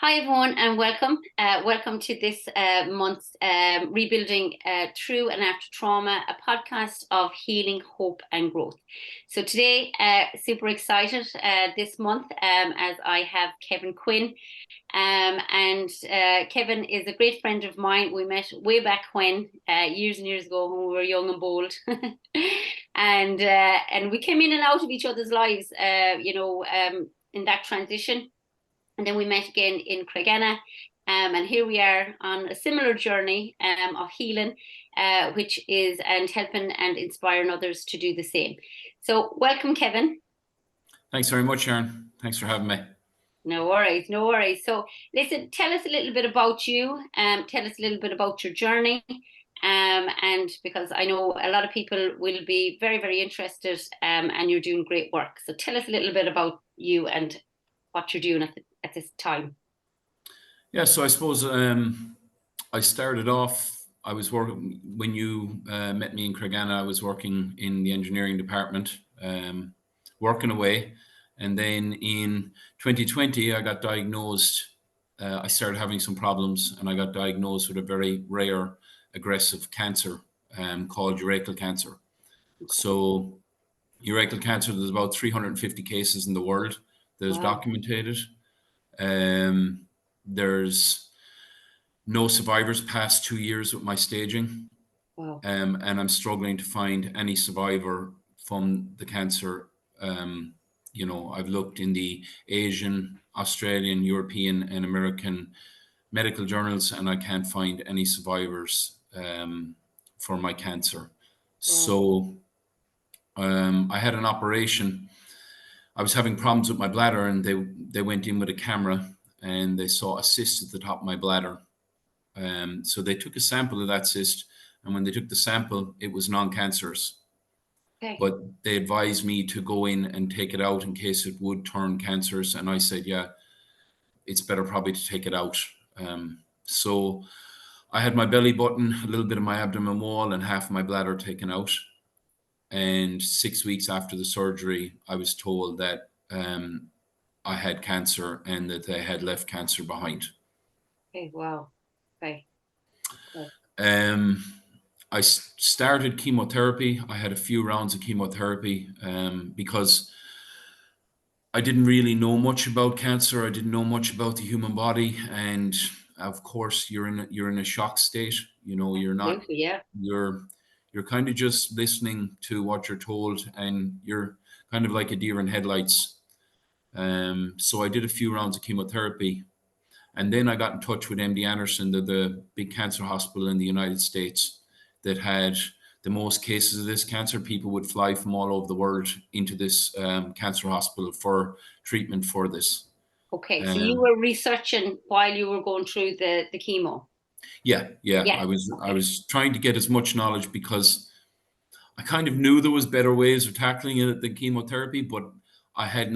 Hi everyone and welcome. Welcome to this month's Rebuilding Through and After Trauma, a podcast of healing, hope and growth. So today, super excited this month as I have Kevin Quinn. And Kevin is a great friend of mine. We met way back when, years and years ago when we were young and bold. And we came in and out of each other's lives, in that transition. And then we met again in Craigana. And here we are on a similar journey of healing, which is and helping and inspiring others to do the same. So welcome, Kevin. Thanks very much, Sharon. Thanks for having me. No worries, no worries. So listen, tell us a little bit about you. Tell us a little bit about your journey. And because I know a lot of people will be very, very interested and you're doing great work. So tell us a little bit about you and what you're doing at this time. Yeah, so I suppose I started off, I was working, when you met me in Craigana, I was working in the engineering department, working away. And then in 2020, I got diagnosed, I started having some problems and I got diagnosed with a very rare aggressive cancer called urachal cancer. Okay. So urachal cancer, there's about 350 cases in the world that is documented. There's no survivors past 2 years with my staging. Wow. And I'm struggling to find any survivor from the cancer. I've looked in the Asian, Australian, European, and American medical journals, and I can't find any survivors for my cancer. Wow. So I had an operation. I was having problems with my bladder, and they went in with a camera and they saw a cyst at the top of my bladder. So they took a sample of that cyst, and when they took the sample, it was non-cancerous. Okay. But they advised me to go in and take it out in case it would turn cancerous. And I said, yeah, it's better probably to take it out. So I had my belly button, a little bit of my abdomen wall, and half of my bladder taken out. And 6 weeks after the surgery, I was told that I had cancer and that they had left cancer behind. Okay, wow. Okay. I started chemotherapy. I had a few rounds of chemotherapy because I didn't really know much about cancer. I didn't know much about the human body, and of course, you're in a shock state. You know, you're not. Absolutely, yeah. You're kind of just listening to what you're told, and you're kind of like a deer in headlights. So I did a few rounds of chemotherapy. And then I got in touch with MD Anderson, the big cancer hospital in the United States that had the most cases of this cancer. People would fly from all over the world into this cancer hospital for treatment for this. Okay, so you were researching while you were going through the chemo? Yeah. I was trying to get as much knowledge because I kind of knew there was better ways of tackling it than chemotherapy, but I hadn't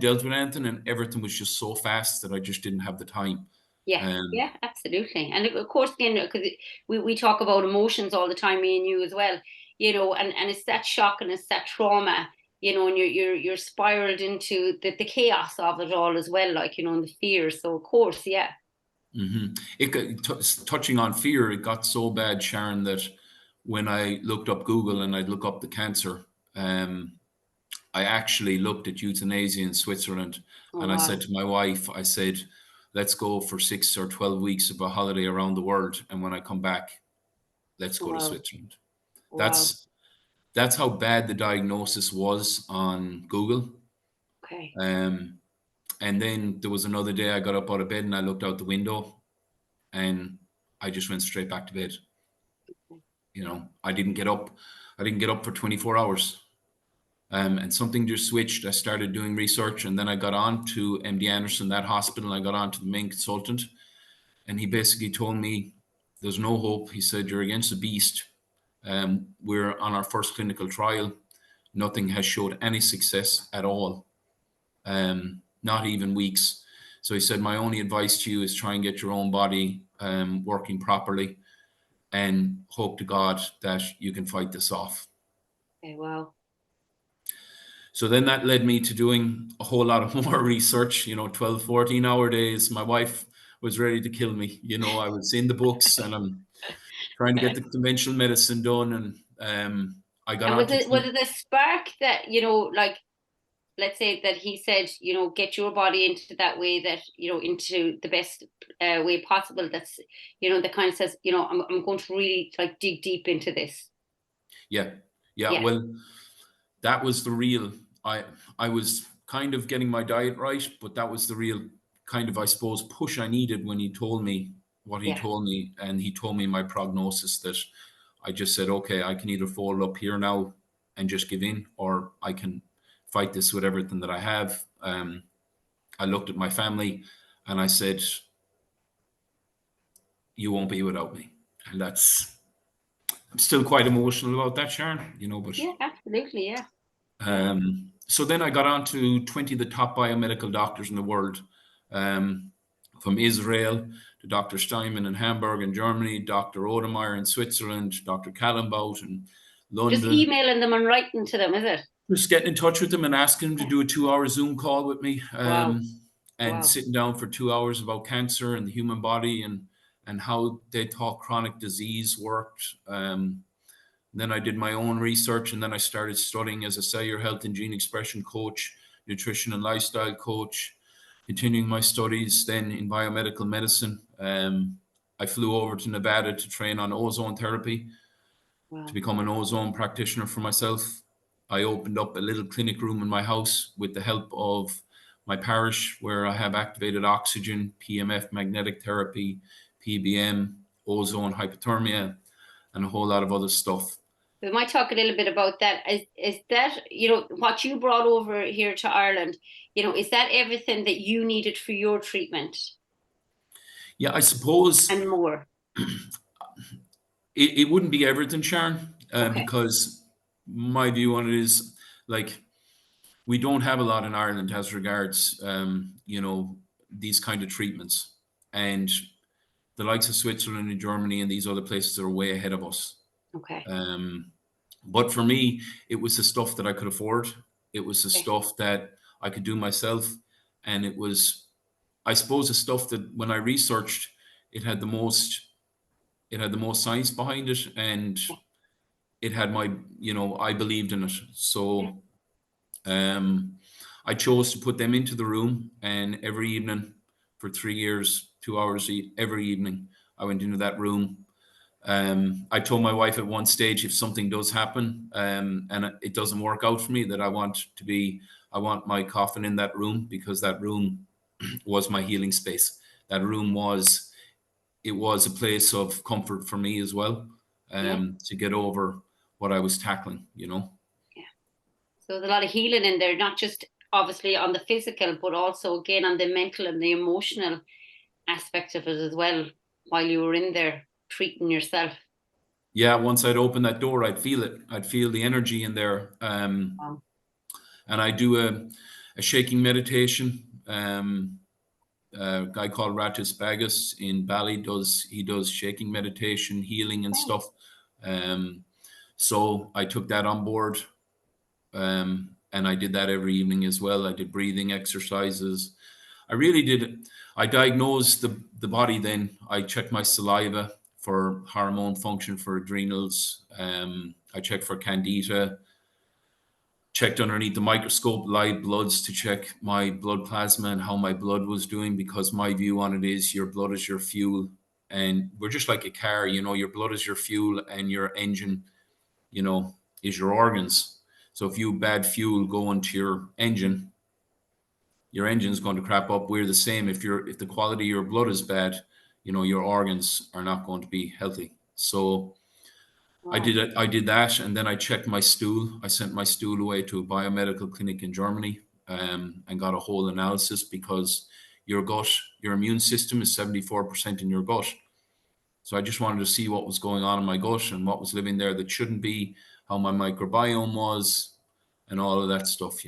dealt with anything, and everything was just so fast that I just didn't have the time. Yeah, absolutely. And of course, again, because we talk about emotions all the time, me and you as well, and it's that shock and it's that trauma, and you're spiraled into the chaos of it all as well, and the fear. So of course, yeah. Mm-hmm. Touching on fear, it got so bad, Sharon, that when I looked up Google and I'd look up the cancer, I actually looked at euthanasia in Switzerland. Oh, and I said to my wife, I said, let's go for 6 or 12 weeks of a holiday around the world. And when I come back, let's go to Switzerland. Wow. That's how bad the diagnosis was on Google. Okay. And then there was another day I got up out of bed and I looked out the window and I just went straight back to bed. Okay. I didn't get up for 24 hours. And something just switched. I started doing research, and then I got on to MD Anderson, that hospital, and I got on to the main consultant. And he basically told me, there's no hope. He said, you're against the beast. We're on our first clinical trial. Nothing has showed any success at all, not even weeks. So he said, my only advice to you is try and get your own body working properly and hope to God that you can fight this off. Okay, wow. So then that led me to doing a whole lot of more research, 12, 14-hour days. My wife was ready to kill me. I was in the books and I'm trying to get the conventional medicine done. And I got And on to was it a spark that, like, let's say that he said, get your body into that way, that, into the best way possible. That's, that kind of says, I'm going to really like dig deep into this. Yeah. Yeah. Yeah. Well, that was the real, I was kind of getting my diet right, but that was the real kind of, I suppose, push I needed when he told me what he Yeah. told me. And he told me my prognosis, that I just said, okay, I can either fold up here now and just give in, or I can fight this with everything that I have. I looked at my family and I said, you won't be without me. And I'm still quite emotional about that, Sharon, but Yeah, absolutely. Yeah. Yeah. so then I got on to 20 of the top biomedical doctors in the world, um, from Israel to Dr. Steinman in Hamburg in Germany, Dr. Odemeyer in Switzerland, Dr. Kallenbaut in Just London. emailing them and writing to them, is it? Just getting in touch with them and asking them to Yeah. do a 2-hour Zoom call with me, Wow. and Wow. sitting down for 2 hours about cancer and the human body, and how they thought chronic disease worked. Then I did my own research, and then I started studying as a cellular health and gene expression coach, nutrition and lifestyle coach, continuing my studies then in biomedical medicine. I flew over to Nevada to train on ozone therapy, to Wow. become an ozone practitioner for myself. I opened up a little clinic room in my house with the help of my parish, where I have activated oxygen, PMF magnetic therapy, PBM, ozone hypothermia, and a whole lot of other stuff. We might talk a little bit about that. Is that, what you brought over here to Ireland, is that everything that you needed for your treatment Yeah, I suppose and more? it wouldn't be everything, Sharon, Okay. because my view on it is, like, we don't have a lot in Ireland as regards, these kind of treatments. And the likes of Switzerland and Germany and these other places are way ahead of us. Okay. Um, but for me, it was the stuff that I could afford. It was the Okay. stuff that I could do myself. And it was, I suppose, the stuff that when I researched, it had the most, it had the most science behind it, and Yeah. it had my, I believed in it. Yeah. So um, I chose to put them into the room, and every evening for 3 years, 2 hours every evening, I went into that room. I told my wife at one stage, if something does happen, and it doesn't work out for me, that I want my coffin in that room, because that room was my healing space. That room it was a place of comfort for me as well, Yeah. to get over what I was tackling. Yeah. So there's a lot of healing in there, not just obviously on the physical, but also again on the mental and the emotional aspect of it as well, while you were in there treating yourself. Yeah, once I'd open that door, I'd feel it. I'd feel the energy in there. Wow. And I do a shaking meditation. A guy called Ratis Bagus in Bali does shaking meditation, healing and Okay. stuff. So I took that on board, and I did that every evening as well. I did breathing exercises. I really did. I diagnosed the body then. I checked my saliva for hormone function, for adrenals. I checked for candida, checked underneath the microscope live bloods to check my blood plasma and how my blood was doing, because my view on it is your blood is your fuel. And we're just like a car, your blood is your fuel, and your engine, is your organs. So if you bad fuel go into your engine's going to crap up. We're the same. If the quality of your blood is bad, your organs are not going to be healthy. So I did Wow. it. I did that, and then I checked my stool. I sent my stool away to a biomedical clinic in Germany, and got a whole analysis, because your gut, your immune system is 74% in your gut. So I just wanted to see what was going on in my gut and what was living there that shouldn't be, how my microbiome was, and all of that stuff.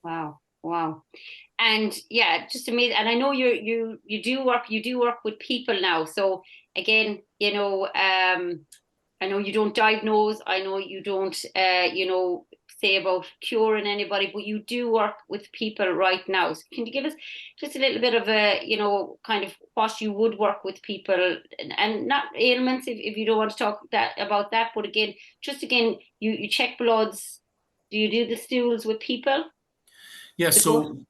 Wow. Wow. And yeah, just amazing. And I know you do work with people now. So again, I know you don't diagnose. I know you don't, say about curing anybody, but you do work with people right now. So can you give us just a little bit of a, kind of what you would work with people, and not ailments if you don't want to talk about that, but again, you check bloods. Do you do the stools with people? Yeah, The gut? so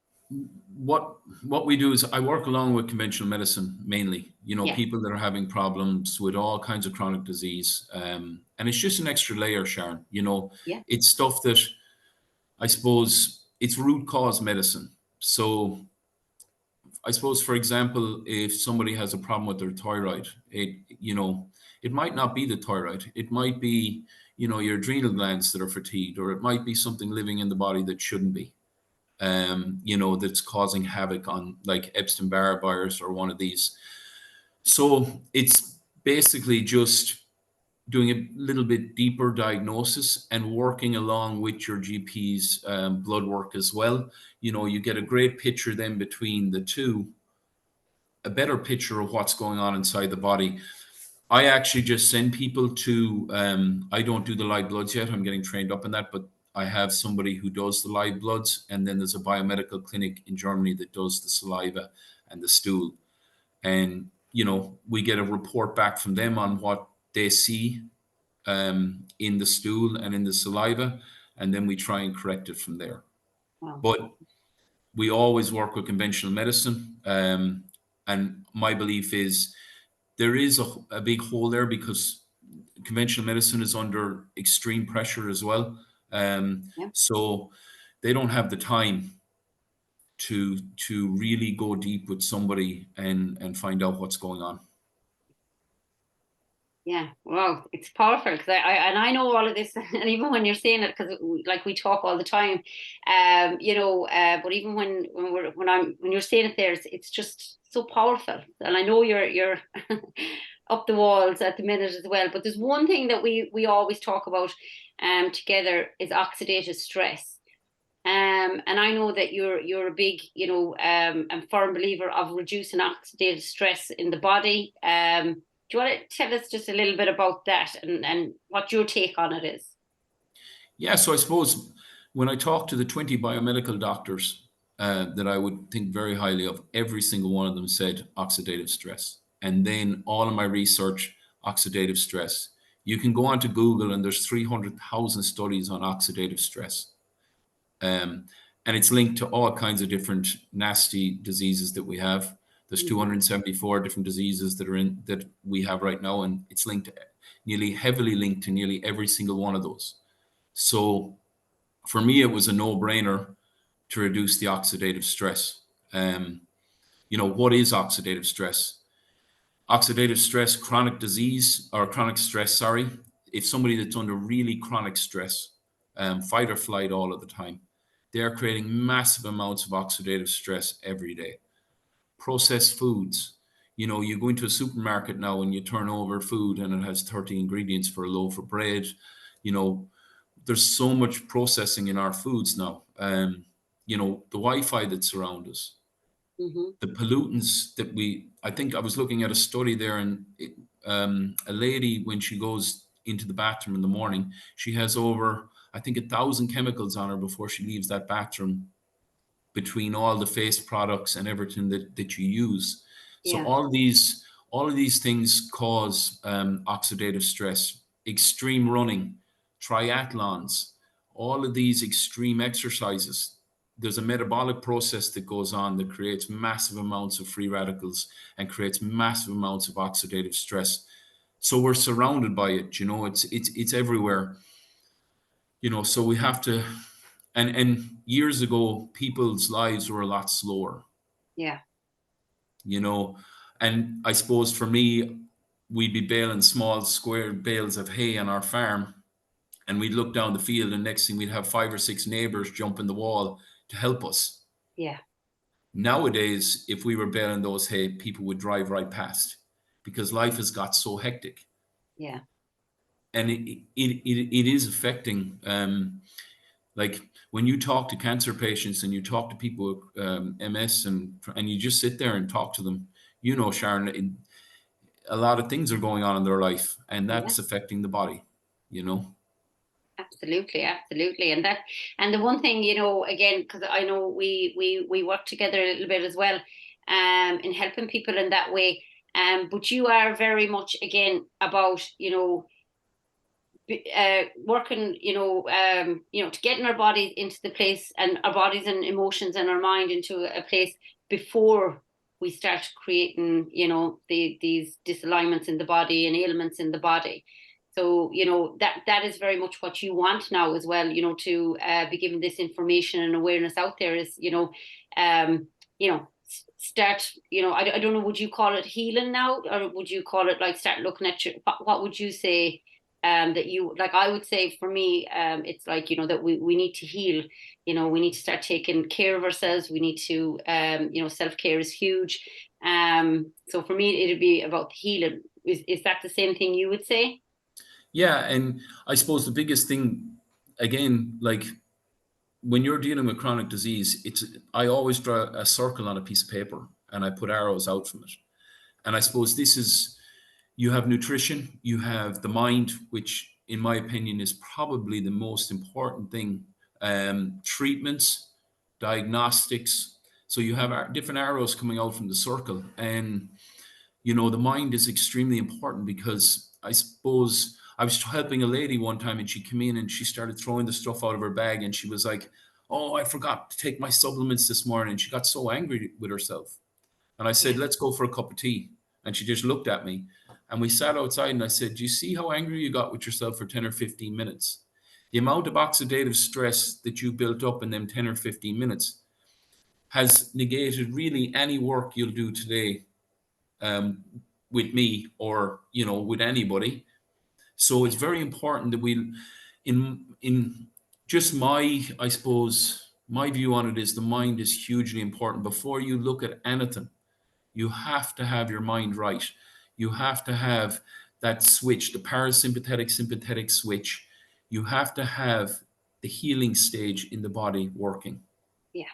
what we do is I work along with conventional medicine mainly. Yeah, People that are having problems with all kinds of chronic disease, and it's just an extra layer, Sharon. yeah. It's stuff that I suppose it's root cause medicine. So I suppose, for example, if somebody has a problem with their thyroid, it might not be the thyroid. It might be, your adrenal glands that are fatigued, or it might be something living in the body that shouldn't be, that's causing havoc on, like, Epstein-Barr virus or one of these. So it's basically just doing a little bit deeper diagnosis and working along with your GP's blood work as well. You get a great picture then between the two, a better picture of what's going on inside the body. I actually just send people to, I don't do the live bloods yet. I'm getting trained up in that, but I have somebody who does the live bloods. And then there's a biomedical clinic in Germany that does the saliva and the stool. And, we get a report back from them on what they see in the stool and in the saliva. And then we try and correct it from there. Wow. But we always work with conventional medicine. And my belief is there is a big hole there because conventional medicine is under extreme pressure as well. Yeah. So they don't have the time to really go deep with somebody and find out what's going on. Yeah, well, it's powerful because I know all of this, and even when you're saying it, because like we talk all the time, but even when you're saying it there, it's just so powerful, and I know you're up the walls at the minute as well. But there's one thing that we always talk about together is oxidative stress. And I know that you're a big, and firm believer of reducing oxidative stress in the body. Do you want to tell us just a little bit about that and what your take on it is? Yeah, so I suppose when I talk to the 20 biomedical doctors that I would think very highly of, every single one of them said oxidative stress. And then all of my research, oxidative stress. You can go onto Google and there's 300,000 studies on oxidative stress. Um, and it's linked to all kinds of different nasty diseases that we have. There's Mm-hmm. 274 different diseases that we have right now, and it's linked heavily linked to nearly every single one of those. So for me, it was a no-brainer to reduce the oxidative stress. What is oxidative stress? Oxidative stress, chronic disease or chronic stress, sorry. If somebody that's under really chronic stress, fight or flight all of the time, they're creating massive amounts of oxidative stress every day. Processed foods. You go into a supermarket now and you turn over food and it has 30 ingredients for a loaf of bread. There's so much processing in our foods now. The Wi-Fi that surrounds us, Mm-hmm. the pollutants I think I was looking at a study there, and a lady, when she goes into the bathroom in the morning, she has over, I think, 1,000 chemicals on her before she leaves that bathroom, between all the face products and everything that you use. So Yeah. all of these things cause oxidative stress. Extreme running, triathlons, all of these extreme exercises. There's a metabolic process that goes on that creates massive amounts of free radicals and creates massive amounts of oxidative stress. So we're surrounded by it. It's everywhere. So we have to. And years ago, people's lives were a lot slower. Yeah. you know. And I suppose for me, we'd be baling small square bales of hay on our farm, and we'd look down the field, and next thing we'd have 5 or 6 neighbors jumping the wall to help us. Yeah. Nowadays, if we were baling those hay, people would drive right past because life has got so hectic. Yeah. And it is affecting, like when you talk to cancer patients and you talk to people with MS, and you just sit there and talk to them, Sharon, a lot of things are going on in their life, and Yeah. that's affecting the body, you know. Absolutely, absolutely. And the one thing, again, because I know we work together a little bit as well, in helping people in that way. But you are very much again about, working, to getting our bodies into the place, and our bodies and emotions and our mind into a place before we start creating, these disalignments in the body and ailments in the body. So, that is very much what you want now as well, to be giving this information and awareness out there is, start, I don't know, would you call it healing now, or would you call it like start looking at what would you say? That you like, I would say for me, it's like, that we need to heal, we need to start taking care of ourselves. We need to, self-care is huge. So for me, it'd be about healing. Is that the same thing you would say? Yeah, and I suppose the biggest thing, again, like when you're dealing with chronic disease, I always draw a circle on a piece of paper and I put arrows out from it. And I suppose this is, you have nutrition, you have the mind, which in my opinion is probably the most important thing. Treatments, diagnostics. So you have different arrows coming out from the circle. And the mind is extremely important, because I suppose I was helping a lady one time and she came in and she started throwing the stuff out of her bag and she was like, "Oh, I forgot to take my supplements this morning." And she got so angry with herself. And I said, Yeah, "Let's go for a cup of tea." And she just looked at me and we sat outside and I said, "Do you see how angry you got with yourself for 10 or 15 minutes? The amount of oxidative stress that you built up in them 10 or 15 minutes has negated really any work you'll do today, um, with me or with anybody." So it's yeah, very important that we, in just my, I suppose my view on it is the mind is hugely important. Before you look at anything, you have to have your mind right. You have to have that switch, the parasympathetic sympathetic switch. You have to have the healing stage in the body working. yeah,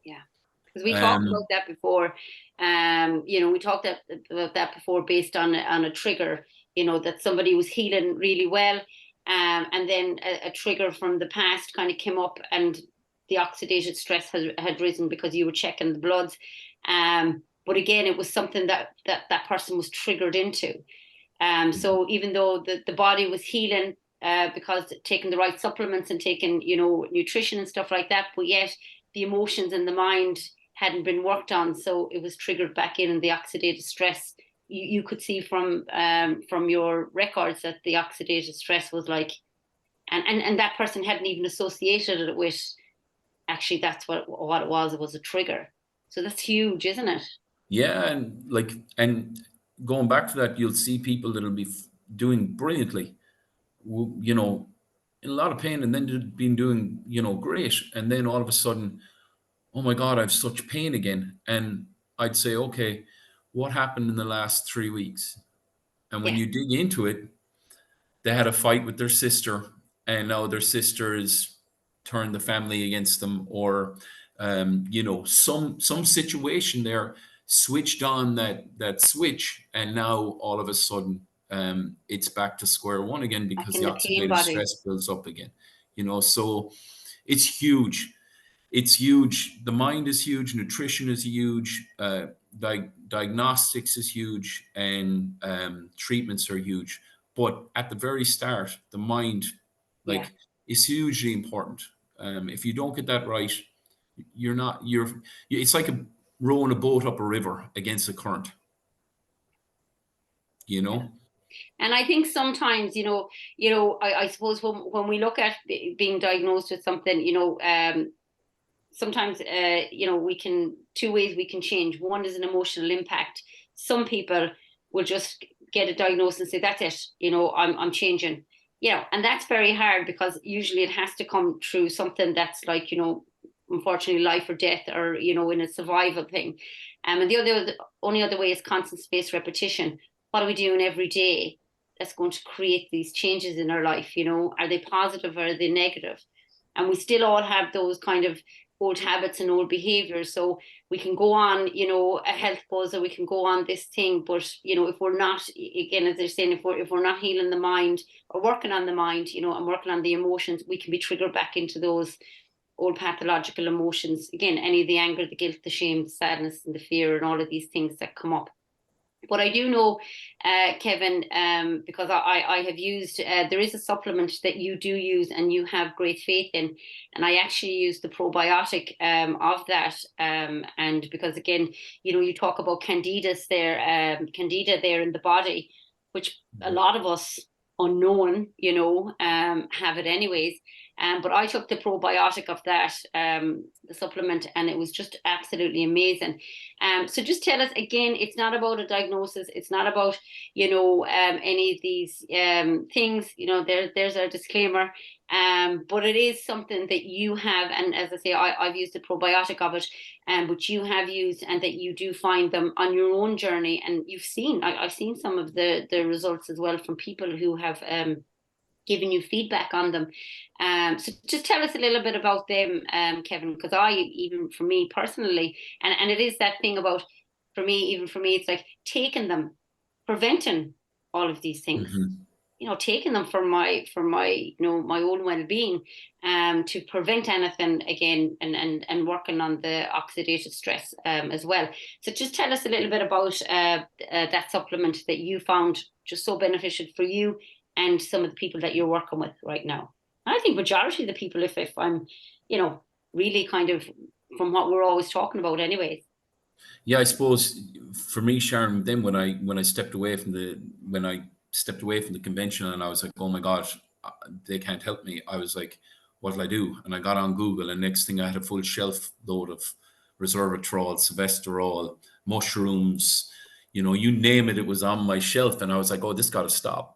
yeah. Because we talked about Um, that before. We talked about that before based on a trigger. That somebody was healing really well, and then a trigger from the past kind of came up, and the oxidative stress had risen because you were checking the bloods. But again, it was something that person was triggered into. So even though the body was healing, because taking the right supplements and taking, nutrition and stuff like that, but yet the emotions and the mind hadn't been worked on. So it was triggered back in, and the oxidative stress, you could see from your records that the oxidative stress was like, and that person hadn't even associated it with, actually that's what it was. It was a trigger. So that's huge, isn't it? yeah, and going back to that, you'll see people that'll be doing brilliantly, you know, in a lot of pain, and then they've been doing, great, and then all of a sudden, "Oh my God, I've such pain again." And I'd say, "Okay, what happened in the last 3 weeks?" And when Yeah, you dig into it, they had a fight with their sister, and now their sister has turned the family against them, or some situation there switched on that switch, and now all of a sudden, it's back to square one again back because in the the pain oxidative body. stress builds up again. So it's huge. It's huge. The mind is huge. Nutrition is huge. Diagnostics is huge, and treatments are huge. But at the very start, the mind, Yeah. like, is hugely important. If you don't get that right, you're not. You're. It's like rowing a boat up a river against the current. You Yeah. know. And I think sometimes, I suppose when we look at being diagnosed with something, sometimes, we can, two ways we can change. One is an emotional impact. Some people will just get a diagnosis and say, "That's it, I'm changing." And that's very hard, because usually it has to come through something that's like, unfortunately life or death, or, in a survival thing. And the only other way is constant spaced repetition. What are we doing every day that's going to create these changes in our life? Are they positive or are they negative? And we still all have those kind of old habits and old behaviors. So we can go on, a health buzz, or we can go on this thing, but if we're not, again, as they're saying, if we're not healing the mind or working on the mind, and working on the emotions, we can be triggered back into those old pathological emotions. Again, any of the anger, the guilt, the shame, the sadness, and the fear, and all of these things that come up. But I do know, Kevin, because I have used, there is a supplement that you do use and you have great faith in. And I actually use the probiotic of that. And because, again, you talk about candida there in the body, which a lot of us unknown, have it anyways. But I took the probiotic of that, the supplement, and it was just absolutely amazing. So just tell us again, it's not about a diagnosis. It's not about, any of these things, there's a disclaimer. But it is something that you have. And as I say, I've used the probiotic of it, but you have used, and that you do find them on your own journey. And you've seen, I've seen some of the results as well from people who have giving you feedback on them. So just tell us a little bit about them, Kevin, because even for me personally, and it is that thing about, for me, it's like taking them, preventing all of these things, taking them for my my own well-being, to prevent anything again, and working on the oxidative stress as well. So just tell us a little bit about that supplement that you found just so beneficial for you and some of the people that you're working with right now. I think majority of the people, if I'm, really kind of from what we're always talking about anyways. Yeah, I suppose for me, Sharon, then when I stepped away from the convention, and I was like, oh my gosh, they can't help me. I was like, what'll I do? And I got on Google, and next thing I had a full shelf load of resveratrol, silvesterol, mushrooms, you name it, it was on my shelf. And I was like, oh, this got to stop.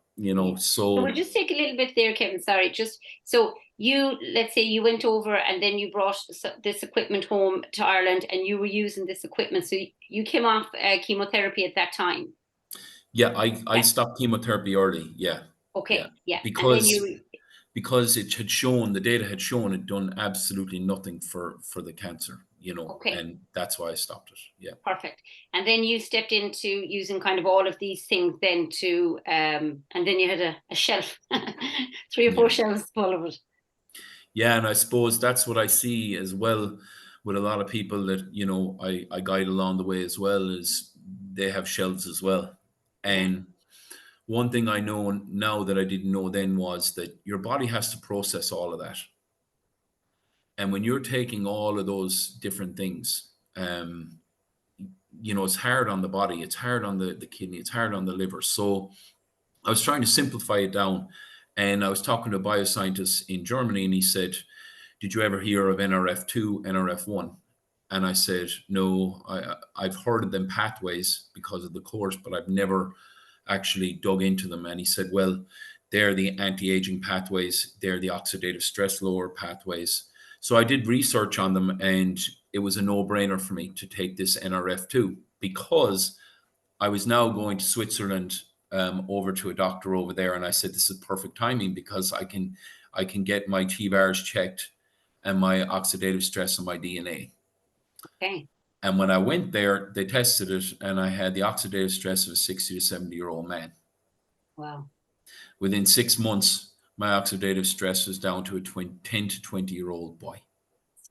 So we'll just take a little bit there, Kevin. Sorry, just so let's say you went over and then you brought this equipment home to Ireland, and you were using this equipment. So you came off chemotherapy at that time. Yeah, I stopped chemotherapy early. Yeah. Okay. Yeah. Because the data had shown it done absolutely nothing for the cancer, Okay. And that's why I stopped it. Yeah. Perfect. And then you stepped into using kind of all of these things then and then you had a shelf, 3 or 4 shelves full of it. Yeah, and I suppose that's what I see as well with a lot of people that, I guide along the way as well, is they have shelves as well. And one thing I know now that I didn't know then was that your body has to process all of that. And when you're taking all of those different things, it's hard on the body, it's hard on the kidney, it's hard on the liver. So I was trying to simplify it down. And I was talking to a bioscientist in Germany, and he said, did you ever hear of NRF2, NRF1? And I said, no, I've heard of them pathways because of the course, but I've never actually dug into them. And he said, well, they're the anti-aging pathways, they're the oxidative stress lower pathways. So I did research on them, and it was a no-brainer for me to take this NRF2, because I was now going to Switzerland, over to a doctor over there, and I said, this is perfect timing, because I can get my T-bars checked and my oxidative stress and my DNA. Okay. And when I went there, they tested it, and I had the oxidative stress of a 60 to 70-year-old man. Wow. Within 6 months, my oxidative stress was down to a 10 to 20-year-old boy.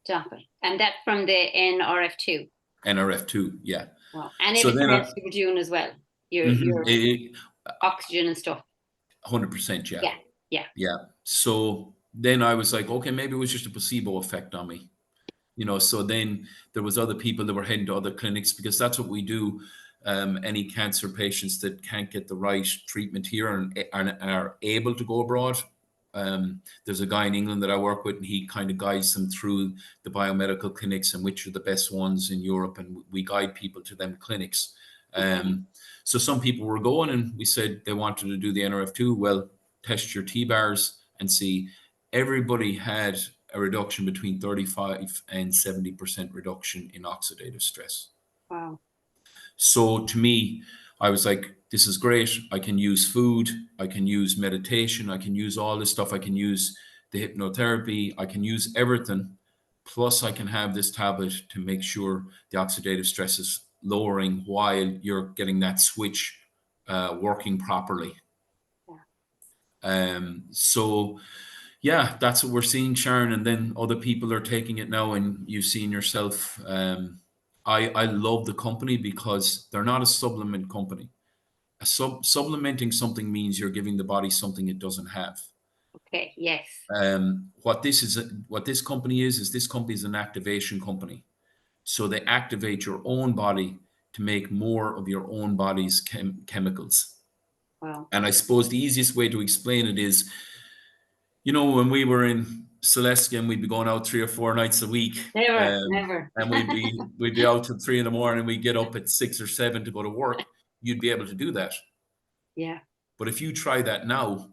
Stop it. And that's from the NRF2? NRF2, yeah. Wow. And everything else you were doing as well? Your oxygen and stuff? 100%, yeah. Yeah. So then I was like, okay, maybe it was just a placebo effect on me. So then there was other people that were heading to other clinics, because that's what we do. Any cancer patients that can't get the right treatment here and are able to go abroad. There's a guy in England that I work with, and he kind of guides them through the biomedical clinics and which are the best ones in Europe, and we guide people to them clinics. So some people were going, and we said they wanted to do the NRF2. Well, test your T-bars and see. Everybody had a reduction between 35 and 70% reduction in oxidative stress. Wow. So to me, I was like, this is great. I can use food, I can use meditation, I can use all this stuff, I can use the hypnotherapy, I can use everything, plus I can have this tablet to make sure the oxidative stress is lowering while you're getting that switch working properly. So yeah, that's what we're seeing, Sharon. And then other people are taking it now, and you've seen yourself. I love the company because they're not a supplement company. Supplementing something means you're giving the body something it doesn't have. Okay. Yes. What this company is this company is an activation company. So they activate your own body to make more of your own body's chemicals. Wow. And I suppose the easiest way to explain it is, when we were in Celestia, we'd be going out 3 or 4 nights a week, Never, never. and we'd be out till 3 in the morning. We'd get up at 6 or 7 to go to work. You'd be able to do that. Yeah. But if you try that now,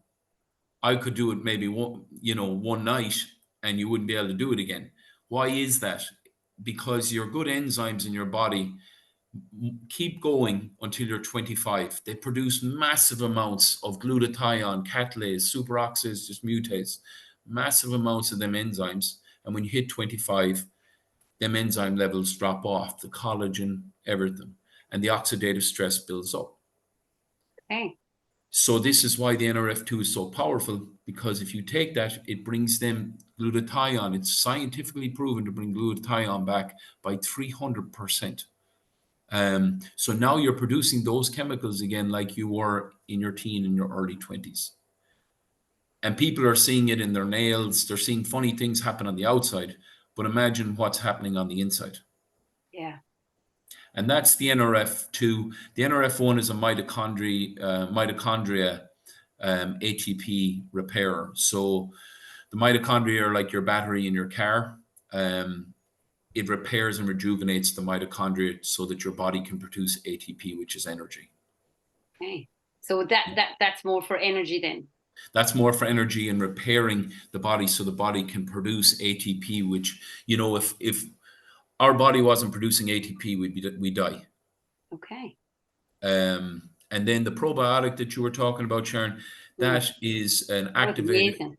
I could do it maybe one night, and you wouldn't be able to do it again. Why is that? Because your good enzymes in your body keep going until you're 25. They produce massive amounts of glutathione, catalase, superoxidase, dismutase, massive amounts of them enzymes. And when you hit 25, them enzyme levels drop off, the collagen, everything, and the oxidative stress builds up. Okay. So this is why the NRF2 is so powerful, because if you take that, it brings them glutathione. It's scientifically proven to bring glutathione back by 300%. So now you're producing those chemicals again like you were in your teen and your early 20s. And people are seeing it in their nails. They're seeing funny things happen on the outside, but imagine what's happening on the inside. Yeah. And that's the NRF2. The NRF1 is a mitochondria ATP repairer. So the mitochondria are like your battery in your car. It repairs and rejuvenates the mitochondria so that your body can produce ATP, which is energy. Okay. So that's more for energy then. That's more for energy and repairing the body so the body can produce ATP, which, if our body wasn't producing ATP, we'd die. Okay. And then the probiotic that you were talking about, Sharon, that is an That was amazing.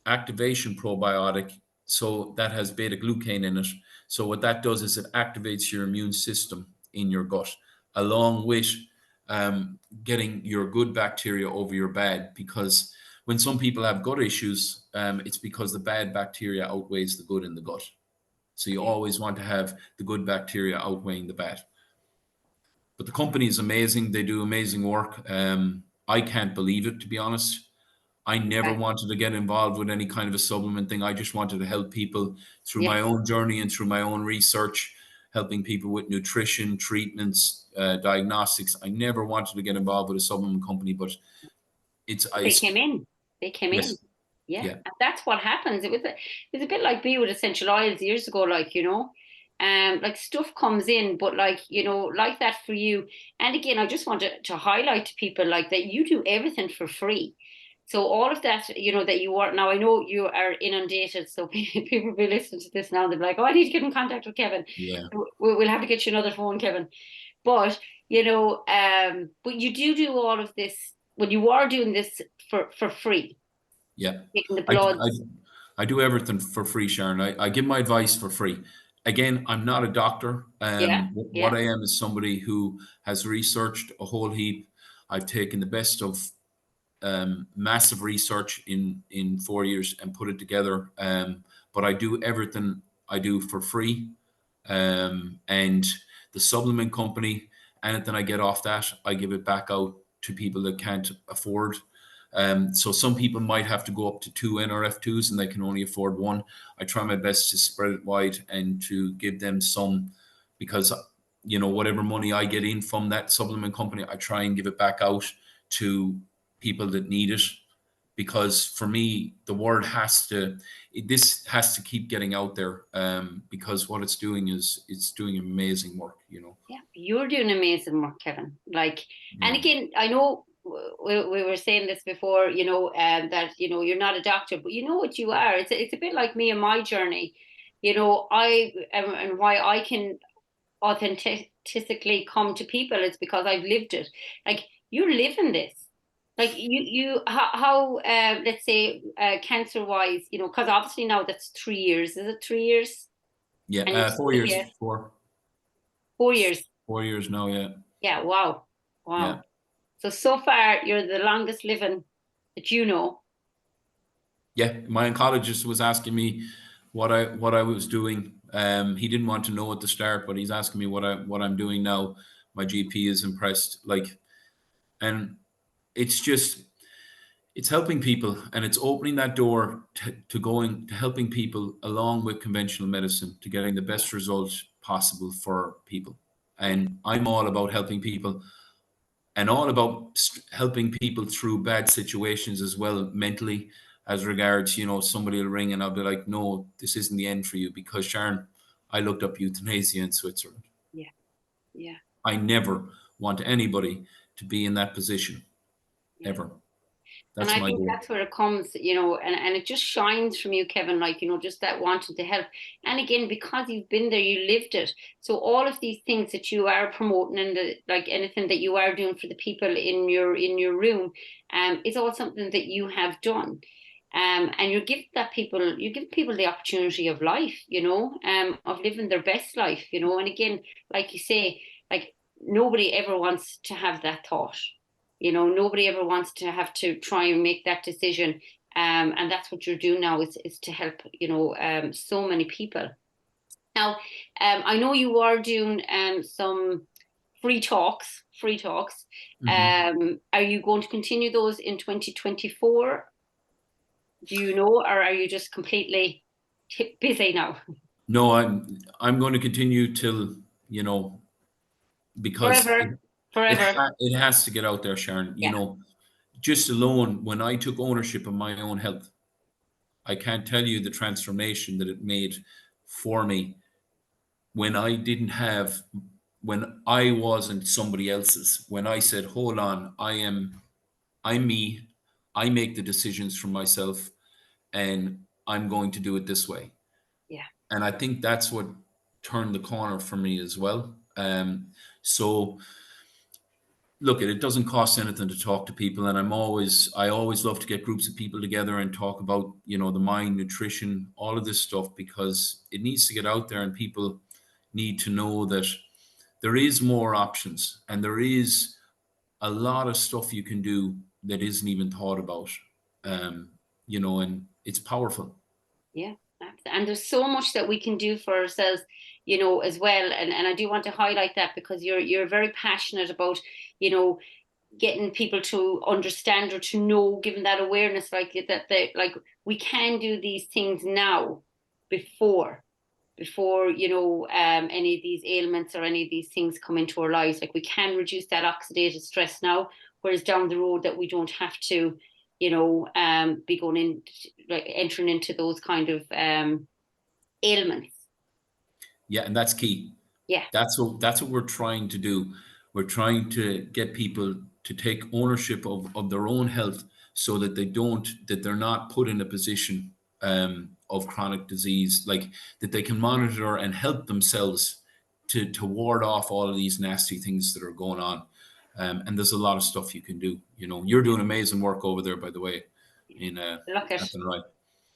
activation probiotic. So that has beta glucane in it. So what that does is it activates your immune system in your gut, along with getting your good bacteria over your bad. Because when some people have gut issues, it's because the bad bacteria outweighs the good in the gut. So you always want to have the good bacteria outweighing the bad. But the company is amazing. They do amazing work. I can't believe it, to be honest. I never wanted to get involved with any kind of a supplement thing. I just wanted to help people through my own journey and through my own research, helping people with nutrition, treatments, diagnostics. I never wanted to get involved with a supplement company, but They came in. They came yes, in. Yeah. yeah, And that's what happens. It was a bit like me with essential oils years ago, like stuff comes in, but like that for you. And again, I just want to highlight to people like that you do everything for free. So all of that, that you are now, I know you are inundated. So people will be listening to this now and they'll be like, oh, I need to get in contact with Kevin. yeah, We'll have to get you another phone, Kevin. But, but you do all of this when you are doing this for free, yeah. taking the I, bloods. I do everything for free, Sharon. I give my advice for free. Again, I'm not a doctor. Yeah, What yeah, I am is somebody who has researched a whole heap. I've taken the best of massive research in 4 years and put it together. But I do everything I do for free. And the supplement company, anything I get off that, I give it back out to people that can't afford. So some people might have to go up to 2 NRF2s and they can only afford one. I try my best to spread it wide and to give them some, because whatever money I get in from that supplement company, I try and give it back out to people that need it. Because for me, the word this has to keep getting out there, because what it's doing is it's doing amazing work. yeah. You're doing amazing work, Kevin. And Yeah, again, I know we were saying this before, that you're not a doctor, but you know what you are. It's a bit like me and my journey. I and why I can authentically come to people is because I've lived it. Like you're living this. Like how let's say cancer wise, because obviously now that's 3 years. Is it 3 years? Yeah, And you're 4 years. yeah, 4 years. 4 years now. Yeah, Yeah, wow. yeah. Wow. So far you're the longest living that you know. Yeah, my oncologist was asking me what I was doing. He didn't want to know at the start, but he's asking me what I'm doing now. My GP is impressed. Like, and it's just it's helping people, and it's opening that door to going to helping people along with conventional medicine to getting the best results possible for people. Yeah. And I'm all about helping people and all about helping people through bad situations as well mentally, as regards, somebody will ring and I'll be like, no, this isn't the end for you, because Sharon, I looked up euthanasia in Switzerland. Yeah. Yeah. I never want anybody to be in that position Yeah. ever. And That's I my think goal. that's where it comes, and it just shines from you, Kevin, like, just that wanting to help. And again, because you've been there, you lived it. So all of these things that you are promoting and like anything that you are doing for the people in your room, is all something that you have done. And you give people the opportunity of life, of living their best life, and again, like you say, like nobody ever wants to have that thought. Nobody ever wants to have to try and make that decision. And that's what you're doing now is to help, so many people. Now, I know you are doing some free talks. Mhm. Are you going to continue those in 2024? Do you know, or are you just completely busy now? No, I'm going to continue till, you know, because Forever, forever. it has to get out there, Sharon. Yeah, Just alone when I took ownership of my own health, I can't tell you the transformation that it made for me when I didn't have, when I wasn't somebody else's. When I said, "Hold on, I'm me. I make the decisions for myself, and I'm going to do it this way." yeah, And I think that's what turned the corner for me as well. So look, it doesn't cost anything to talk to people, and I always love to get groups of people together and talk about, the mind, nutrition, all of this stuff, because it needs to get out there, and people need to know that there is more options, and there is a lot of stuff you can do that isn't even thought about. um and it's powerful. yeah. And there's so much that we can do for ourselves, as well. And I do want to highlight that because you're very passionate about, you know, getting people to understand or to know, given that awareness, like that they like we can do these things now before any of these ailments or any of these things come into our lives. Like we can reduce that oxidative stress now, whereas down the road that we don't have to be going in, like entering into those kind of ailments. Yeah, and that's key. Yeah, That's what we're trying to do. We're trying to get people to take ownership of their own health, so that they're not put in a position of chronic disease, like that they can monitor and help themselves to ward off all of these nasty things that are going on. And there's a lot of stuff you can do. You're doing amazing work over there, by the way, in look at. Captain Right.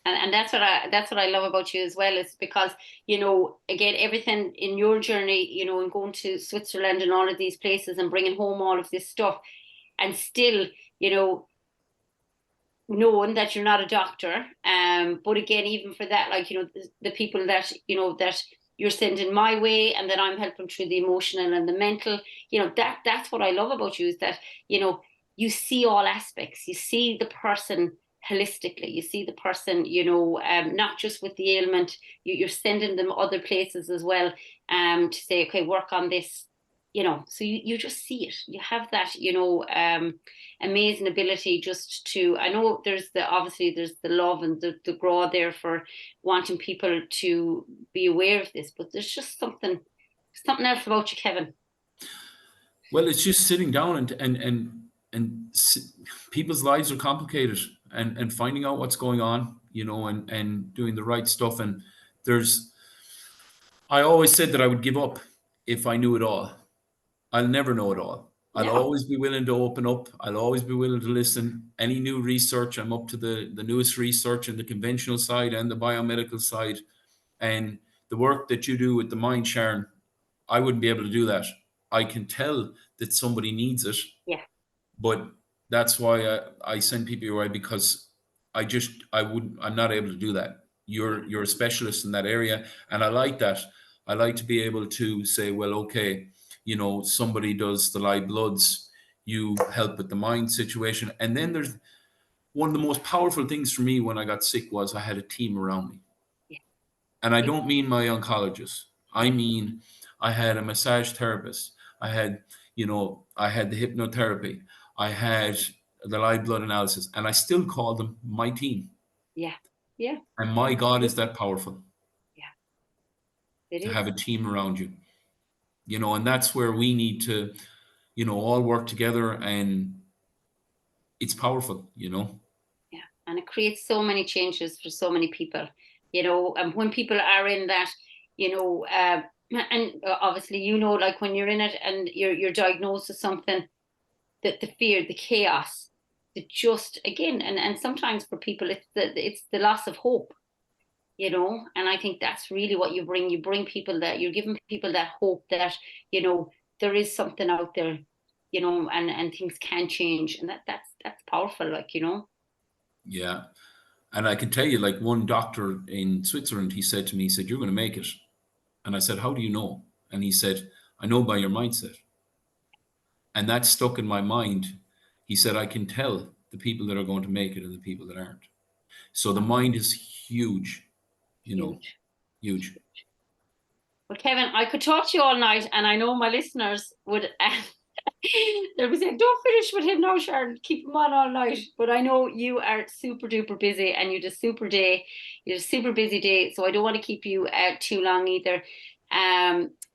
And that's what I love about you as well, is because again, everything in your journey, and going to Switzerland and all of these places and bringing home all of this stuff, and still you know knowing that you're not a doctor. But again, even for that, like, the people that that you're sending my way, and that I'm helping through the emotional and the mental, that's what I love about you, is that you know you see all aspects. You see the person holistically. You see the person, not just with the ailment. You're sending them other places as well, to say, okay, work on this. So you just see it. You have that, amazing ability just to. I know obviously there's the love and the grow there for wanting people to be aware of this, but there's just something else about you, Kevin. Well, it's just sitting down people's lives are complicated, and finding out what's going on, and doing the right stuff. And there's, I always said that I would give up if I knew it all. I'll never know it all. I'll No. always be willing to open up. I'll always be willing to listen. Any new research, I'm up to the newest research in the conventional side and the biomedical side. And the work that you do with the mind, Sharon, I wouldn't be able to do that. I can tell that somebody needs it, Yeah. but that's why I send people away, because I'm not able to do that. You're a specialist in that area, and I like that. I like to be able to say, well, okay, somebody does the live bloods, you help with the mind situation, and then there's one of the most powerful things for me when I got sick was I had a team around me. Yeah. And I don't mean my oncologist. I mean, I had a massage therapist. I had, I had the hypnotherapy. I had the live blood analysis, and I still call them my team. Yeah. Yeah. And my God, is that powerful Yeah. It to is. have a team around you, and that's where we need to, all work together, and it's powerful. Yeah. And it creates so many changes for so many people, and when people are in that, and obviously, like when you're in it and you're diagnosed with something, that the fear, the chaos, the just again, and sometimes for people it's the loss of hope, and I think that's really what you bring people, that you're giving people that hope that there is something out there, and things can change, and that's powerful, Yeah. And I can tell you, like, one doctor in Switzerland, he said to me, he said, "You're going to make it." And I said, "How do you know?" And he said, "I know by your mindset." And that stuck in my mind. He said, "I can tell the people that are going to make it and the people that aren't." So the mind is huge, huge. huge. Well, Kevin, I could talk to you all night, and I know my listeners would. They'll be saying, "Don't finish with him now, Sharon. Keep him on all night." But I know you are super duper busy, and you had a super day. You had a super busy day, so I don't want to keep you too long either.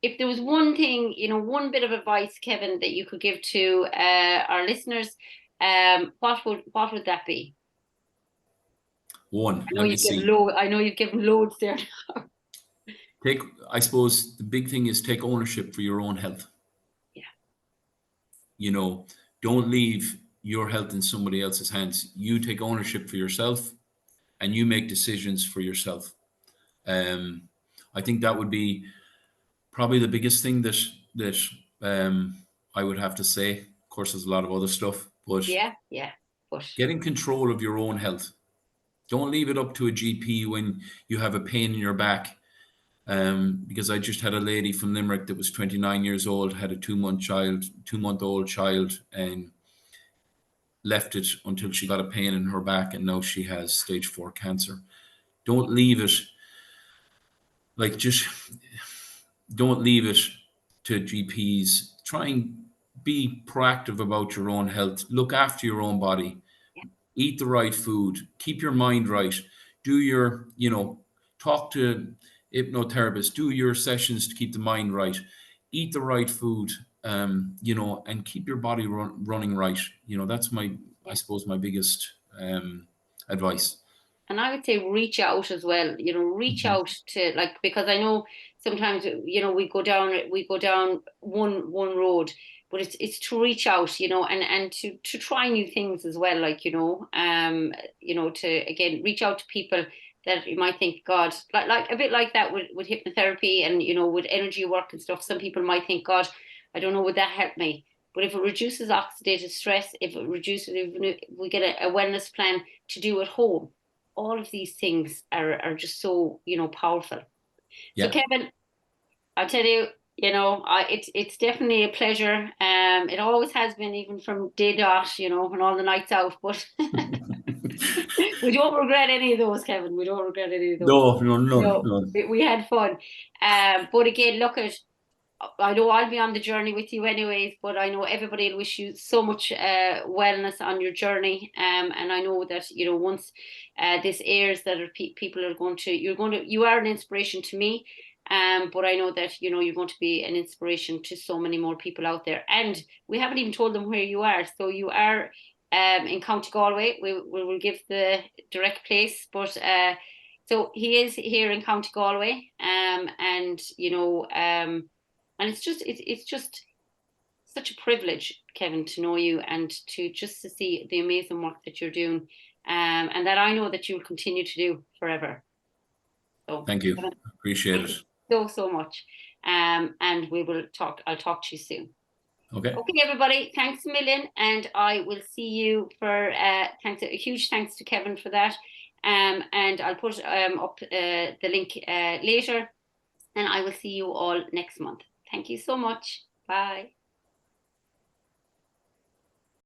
If there was one thing, one bit of advice, Kevin, that you could give to our listeners, what would that be? One, I know let me you've given see. loads. I know you've given loads there. I suppose the big thing is take ownership for your own health. Yeah. Don't leave your health in somebody else's hands. You take ownership for yourself, and you make decisions for yourself. Um, I think that would be probably the biggest thing that I would have to say. Of course, there's a lot of other stuff, but Yeah, yeah. But getting control of your own health. Don't leave it up to a GP when you have a pain in your back. Because I just had a lady from Limerick that was 29 years old, had a 2-month-old child, and left it until she got a pain in her back, and now she has stage 4 cancer. Don't leave it, just don't leave it to GPs. Try and be proactive about your own health. Look after your own body. yeah, Eat the right food. Keep your mind right. Do talk to hypnotherapists. Do your sessions to keep the mind right. Eat the right food, and keep your body running right. That's I yeah. suppose, my biggest advice. And I would say reach out as well, reach Mhm. out to, like, because I know sometimes, we go down one road, but it's to reach out, and to try new things as well, to again reach out to people that you might think, God, like a bit like that with hypnotherapy and with energy work and stuff. Some people might think, God, I don't know, would that help me? But if it reduces oxidative stress, if we get a wellness plan to do at home, all of these things are just so powerful. So Yeah. Kevin, I'll tell you, it's definitely a pleasure. It always has been, even from day dot, when all the nights out. But we don't regret any of those, Kevin. We don't regret any of those. No, no, no, No, no. we had fun. But again, look at. I know I'll be on the journey with you anyways, but I know everybody will wish you so much wellness on your journey. And I know that once this airs, that people are going to you are an inspiration to me. But I know that you're going to be an inspiration to so many more people out there. And we haven't even told them where you are. So you are in County Galway. We will give the direct place, but so he is here in County Galway. And it's just such a privilege, Kevin, to know you and to see the amazing work that you're doing, and that I know that you'll continue to do forever. So Thank you. Appreciate thank it. you so much. And I'll talk to you soon. Okay. Okay, everybody, thanks a million. And I will see you for, a huge thanks to Kevin for that. And I'll put up the link later, and I will see you all next month. Thank you so much. Bye.